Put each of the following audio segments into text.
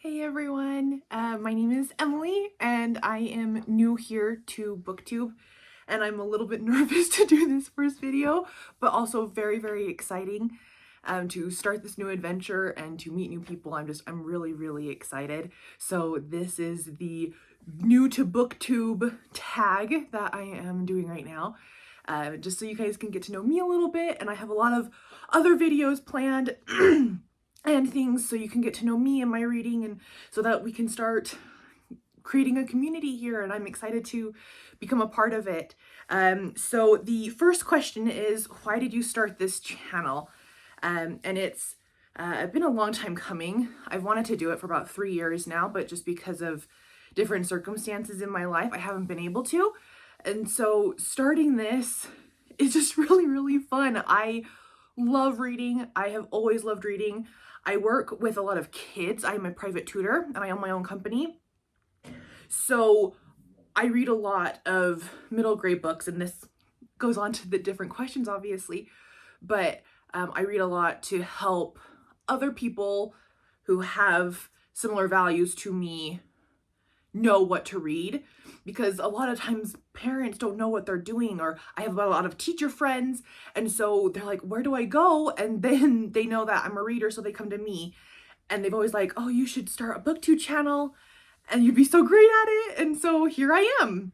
Hey everyone, my name is Emily and I am new here to BookTube and I'm a little bit nervous to do this first video, but also very, very exciting to start this new adventure and to meet new people. I'm really, really excited. So this is the new to BookTube tag that I am doing right now. Just so you guys can get to know me a little bit, and I have a lot of other videos planned and things so you can get to know me and my reading, and so that we can start creating a community here, and I'm excited to become a part of it. So the first question is, why did you start this channel? And it's been a long time coming. I've wanted to do it for about 3 years now, but just because of different circumstances in my life, I haven't been able to. And so starting this is just really, really fun. I love reading. I have always loved reading. I work with a lot of kids. I'm a private tutor and I own my own company. So I read a lot of middle grade books, and this goes on to the different questions, obviously, but I read a lot to help other people who have similar values to me know what to read, because a lot of times parents don't know what they're doing, or I have a lot of teacher friends, and so they're like, where do I go? And then they know that I'm a reader, so they come to me, and they've always like, oh, you should start a BookTube channel and you'd be so great at it. And so here I am.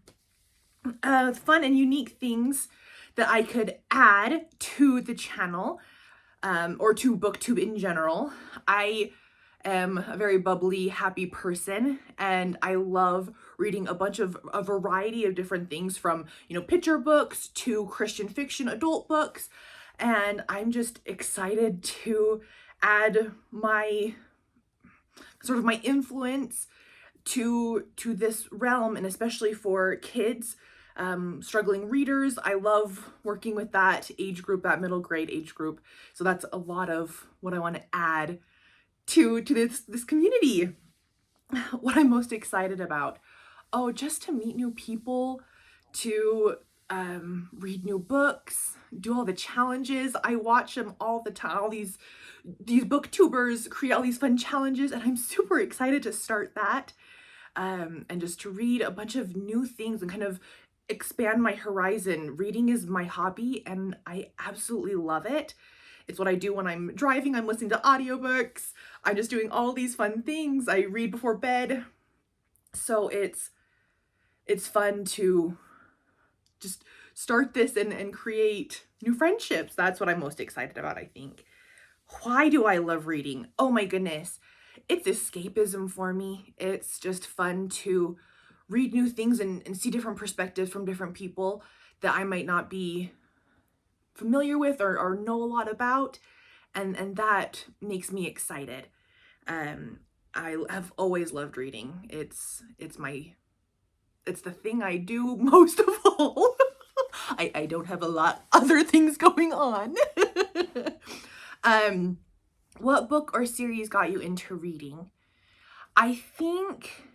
Fun and unique things that I could add to the channel, or to BookTube in general. I am a very bubbly, happy person, and I love reading a variety of different things, from, picture books to Christian fiction adult books, and I'm just excited to add my influence to this realm, and especially for kids, struggling readers. I love working with that age group, that middle grade age group. So that's a lot of what I want to add to this community. What I'm most excited about, just to meet new people, to read new books, do all the challenges. I watch them all the time. All these booktubers create all these fun challenges, and I'm super excited to start that, and just to read a bunch of new things and kind of expand my horizon. Reading is my hobby and I absolutely love it. It's what I do when I'm driving. I'm listening to audiobooks. I'm just doing all these fun things. I read before bed. So it's fun to just start this and create new friendships. That's what I'm most excited about, I think. Why do I love reading? Oh my goodness. It's escapism for me. It's just fun to read new things and see different perspectives from different people that I might not be familiar with or know a lot about. And that makes me excited. I have always loved reading. It's the thing I do most of all. I don't have a lot other things going on. What book or series got you into reading? I think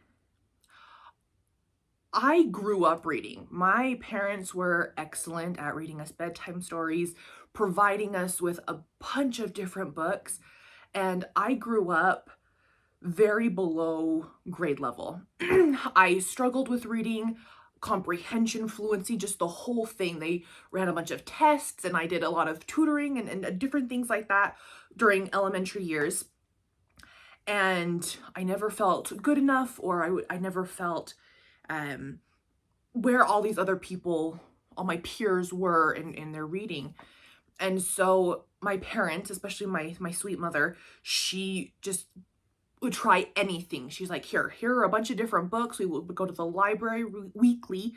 I grew up reading. My parents were excellent at reading us bedtime stories, providing us with a bunch of different books, and I grew up very below grade level. I struggled with reading comprehension, fluency, just the whole thing. They ran a bunch of tests, and I did a lot of tutoring and different things like that during elementary years. And I never felt good enough, or I never felt where all these other people, all my peers were in their reading. And so my parents, especially my sweet mother, she just would try anything. She's like, here are a bunch of different books. We would go to the library weekly,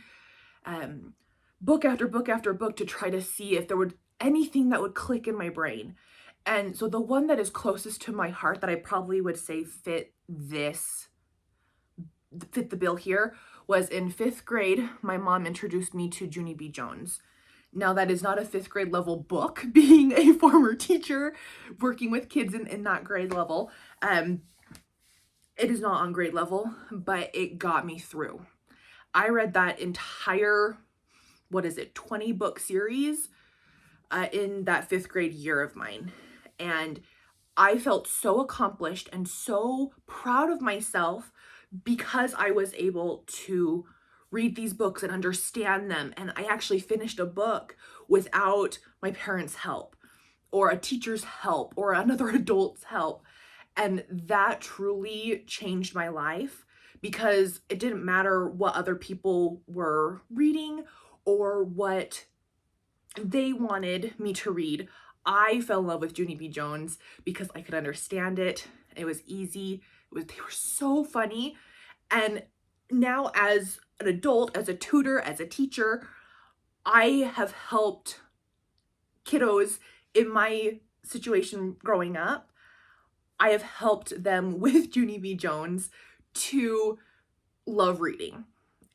book after book after book, to try to see if there would anything that would click in my brain. And so the one that is closest to my heart, that I probably would say fit the bill here, was in 5th grade. My mom introduced me to Junie B. Jones. Now, that is not a 5th grade level book, being a former teacher working with kids in that grade level. It is not on grade level, but it got me through. I read that entire, 20 book series in that 5th grade year of mine. And I felt so accomplished and so proud of myself because I was able to read these books and understand them. And I actually finished a book without my parents' help or a teacher's help or another adult's help. And that truly changed my life because it didn't matter what other people were reading or what they wanted me to read. I fell in love with Junie B. Jones because I could understand it. It was easy. They were so funny. And now as an adult, as a tutor, as a teacher, I have helped kiddos in my situation growing up. I have helped them with Junie B. Jones to love reading.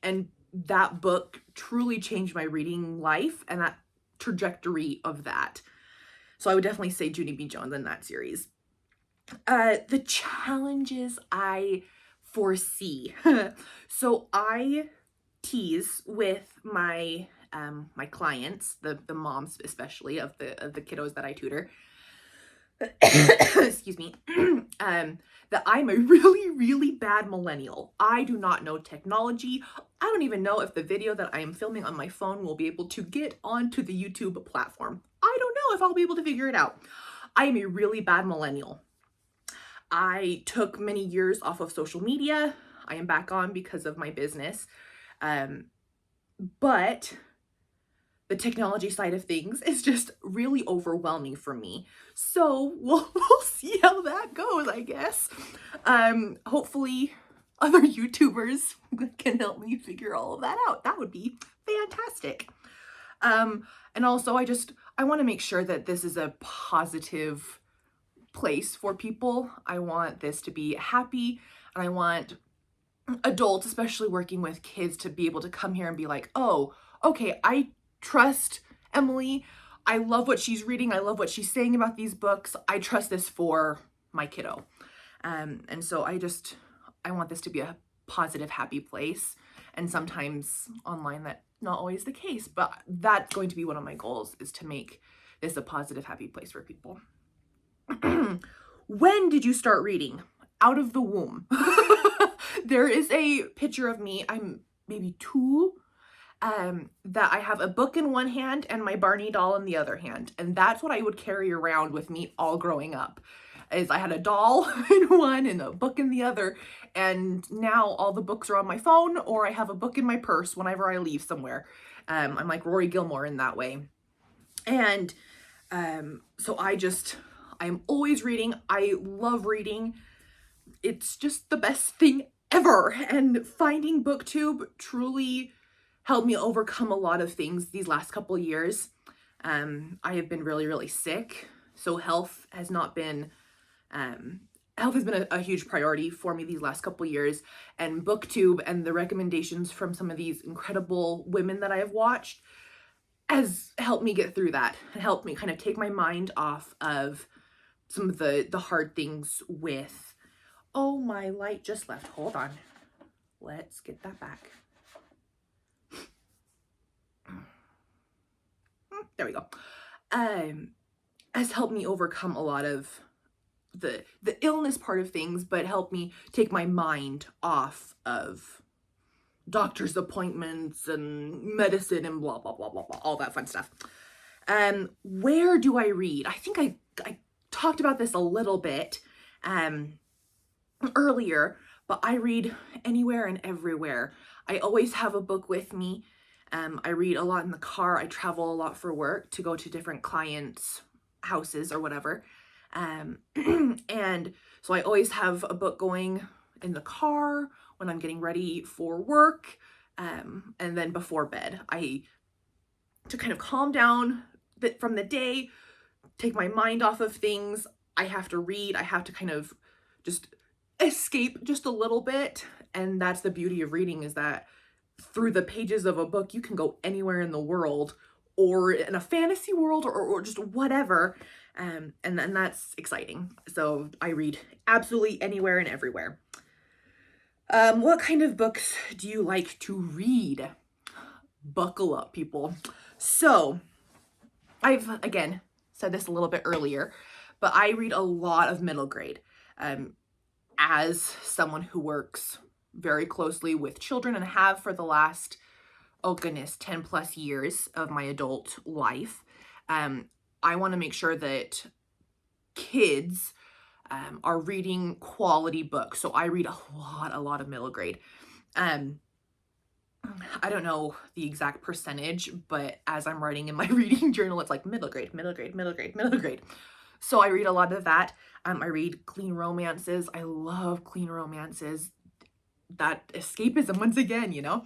And that book truly changed my reading life and that trajectory of that. So I would definitely say Junie B. Jones in that series. The challenges I foresee. So I tease with my my clients, the moms especially of the kiddos that I tutor, excuse me, that I'm a really bad millennial. I do not know technology. I don't even know if the video that I am filming on my phone will be able to get onto the YouTube platform. I don't know if I'll be able to figure it out. I am a really bad millennial. I took many years off of social media. I am back on because of my business. But the technology side of things is just really overwhelming for me. So we'll see how that goes, I guess. Hopefully other YouTubers can help me figure all of that out. That would be fantastic. And also I want to make sure that this is a positive place for people. I want this to be happy, and I want adults, especially working with kids, to be able to come here and be like, oh, okay, I trust Emily. I love what she's reading. I love what she's saying about these books. I trust this for my kiddo. And so I want this to be a positive, happy place. And sometimes online that's not always the case, but that's going to be one of my goals, is to make this a positive, happy place for people. When did you start reading? Out of the womb. There is a picture of me, I'm maybe 2, that I have a book in one hand and my Barney doll in the other hand. And that's what I would carry around with me all growing up, is I had a doll in one and a book in the other. And now all the books are on my phone, or I have a book in my purse whenever I leave somewhere. I'm like Rory Gilmore in that way. And so I'm always reading. I love reading. It's just the best thing ever. And finding BookTube truly helped me overcome a lot of things these last couple of years. I have been really sick. So health has been a huge priority for me these last couple of years. And BookTube and the recommendations from some of these incredible women that I have watched has helped me get through that, and helped me kind of take my mind off of some of the hard things with, oh, my light just left. Hold on. Let's get that back. There we go. Has helped me overcome a lot of the illness part of things, but helped me take my mind off of doctor's appointments and medicine and blah, blah, blah, blah, blah, all that fun stuff. Where do I read? I think I talked about this a little bit earlier, but I read anywhere and everywhere. I always have a book with me. I read a lot in the car. I travel a lot for work to go to different clients' houses or whatever. And so I always have a book going in the car when I'm getting ready for work, and then before bed. To kind of calm down from the day, take my mind off of things, I have to read. I have to kind of just escape just a little bit. And that's the beauty of reading, is that through the pages of a book, you can go anywhere in the world, or in a fantasy world, or just whatever. And that's exciting. So I read absolutely anywhere and everywhere. What kind of books do you like to read? Buckle up, people. So I've, again, said this a little bit earlier, but I read a lot of middle grade. As someone who works very closely with children and have for the last, oh goodness, 10 plus years of my adult life, I want to make sure that kids are reading quality books. So I read a lot of middle grade. I don't know the exact percentage, but as I'm writing in my reading journal, it's like middle grade, middle grade, middle grade, middle grade. So I read a lot of that. I read clean romances. I love clean romances. That escapism once again, you know?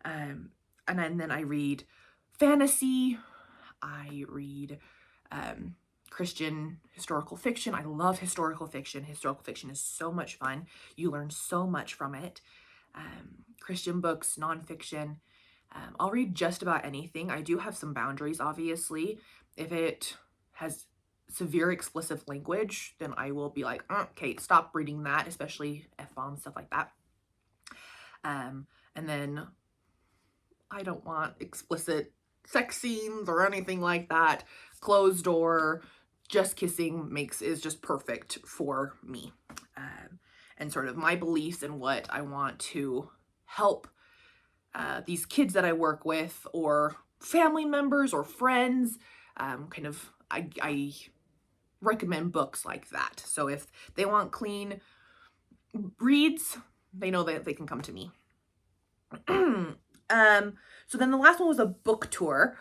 And then I read fantasy. I read Christian historical fiction. I love historical fiction. Historical fiction is so much fun. You learn so much from it. Christian books, nonfiction. I'll read just about anything. I do have some boundaries, obviously. If it has severe explicit language, then I will be like, okay, stop reading that, especially F-bombs, stuff like that. And then I don't want explicit sex scenes or anything like that. Closed door, just kissing is just perfect for me. And sort of my beliefs and what I want to help these kids that I work with, or family members or friends, I recommend books like that. So if they want clean reads, they know that they can come to me. So then the last one was a book tour.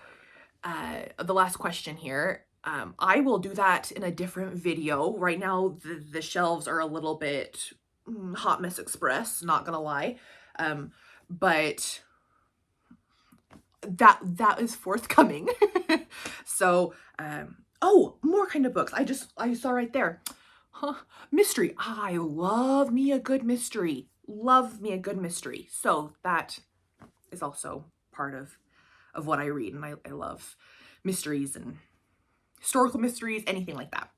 The last question here. I will do that in a different video. Right now, the shelves are a little bit hot mess express, not gonna lie. But that is forthcoming. So, oh, more kind of books. I saw right there. Mystery. I love me a good mystery. Love me a good mystery. So that is also part of what I read. And I love mysteries and historical mysteries, anything like that.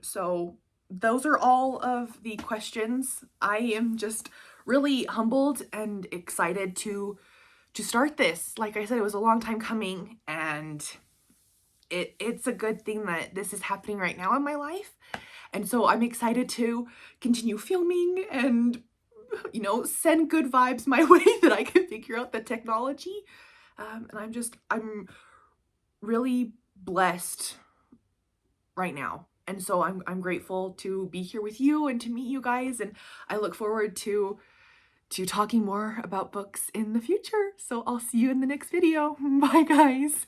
So those are all of the questions. I am just really humbled and excited to start this. Like I said, it was a long time coming, and it's a good thing that this is happening right now in my life. And so I'm excited to continue filming and, you know, send good vibes my way that I can figure out the technology. And I'm really blessed right now. And so I'm grateful to be here with you and to meet you guys. And I look forward to talking more about books in the future. So I'll see you in the next video. Bye, guys.